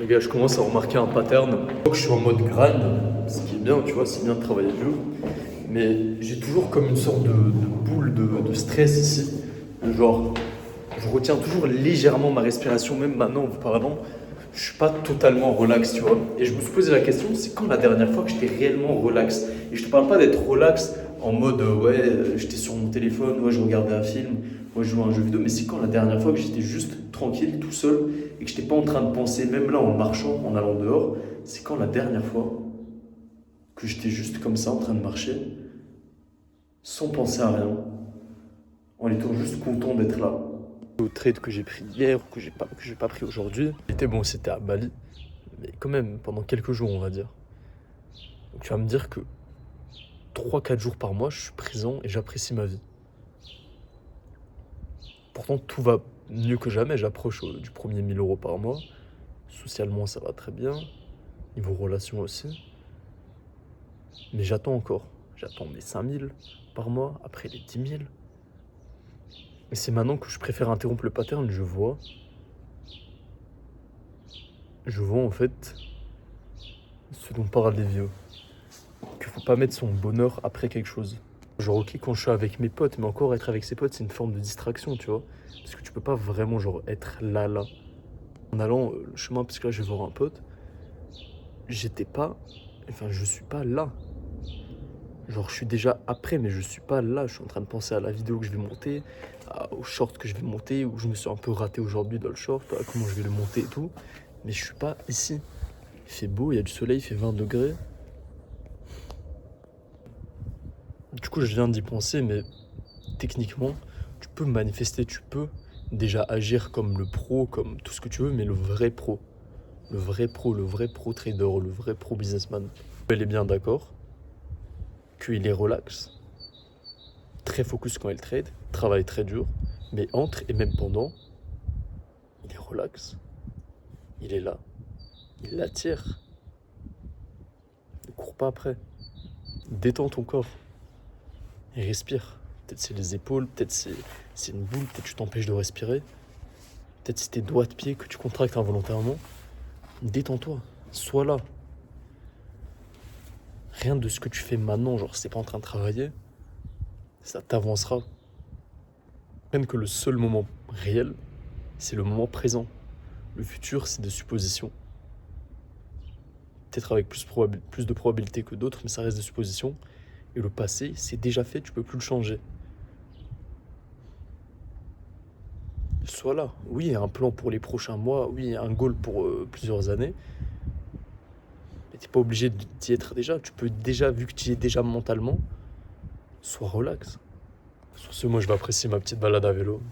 Les gars, je commence à remarquer un pattern. Je suis en mode grind, ce qui est bien, tu vois, c'est bien de travailler dur. Mais j'ai toujours comme une sorte de boule de stress ici. Genre, je retiens toujours légèrement ma respiration, même maintenant, auparavant. Je suis pas totalement relax, tu vois. Et je me suis posé la question, c'est quand la dernière fois que j'étais réellement relax? Et je te parle pas d'être relax en mode, j'étais sur mon téléphone, ouais, je regardais un film, ouais, je jouais à un jeu vidéo, mais c'est quand la dernière fois que j'étais juste tranquille, tout seul, et que j'étais pas en train de penser, même là en marchant, en allant dehors, c'est quand la dernière fois que j'étais juste comme ça en train de marcher, sans penser à rien, en étant juste content d'être là. Au trade que j'ai pris hier ou que j'ai pas pris aujourd'hui, c'était à Bali, mais quand même pendant quelques jours, on va dire. Donc tu vas me dire que 3 4 jours par mois, je suis présent et j'apprécie ma vie. Pourtant, tout va mieux que jamais. J'approche du premier 1 000 € par mois. Socialement, ça va très bien. Niveau relation aussi. Mais j'attends encore. J'attends mes 5 000 par mois, après les 10 000. Et c'est maintenant que je préfère interrompre le pattern. Je vois en fait ce dont parlent les vieux. Qu'il faut pas mettre son bonheur après quelque chose. Genre, ok, quand je suis avec mes potes, mais encore être avec ses potes, c'est une forme de distraction, tu vois. Parce que tu peux pas vraiment, genre, être là. En allant le chemin, parce que là, je vais voir un pote, j'étais pas. Enfin, je suis pas là. Genre, je suis déjà après, mais je suis pas là. Je suis en train de penser à la vidéo que je vais monter, au short que je vais monter, où je me suis un peu raté aujourd'hui dans le short, à comment je vais le monter et tout. Mais je suis pas ici. Il fait beau, il y a du soleil, il fait 20 degrés. Du coup, je viens d'y penser, mais techniquement, tu peux manifester, tu peux déjà agir comme le pro, comme tout ce que tu veux, mais le vrai pro. Le vrai pro trader, le vrai pro businessman. Elle est bien d'accord qu'il est relax, très focus quand il trade, travaille très dur, mais entre et même pendant, il est relax, il est là, il l'attire, ne cours pas après. Détends ton corps et respire. Peut-être c'est les épaules, peut-être c'est une boule, peut-être tu t'empêches de respirer, peut-être c'est tes doigts de pied que tu contractes involontairement. Détends-toi, sois là. Rien de ce que tu fais maintenant, genre si t'es pas en train de travailler, ça t'avancera. Même que le seul moment réel, c'est le moment présent. Le futur, c'est des suppositions. Peut-être avec plus de probabilité que d'autres, mais ça reste des suppositions. Et le passé, c'est déjà fait, tu peux plus le changer. Sois là. Oui, il y a un plan pour les prochains mois, oui, il y a un goal pour plusieurs années. Mais t'es pas obligé d'y être déjà. Tu peux déjà, vu que tu y es déjà mentalement, sois relax. Sur ce, moi, je vais apprécier ma petite balade à vélo.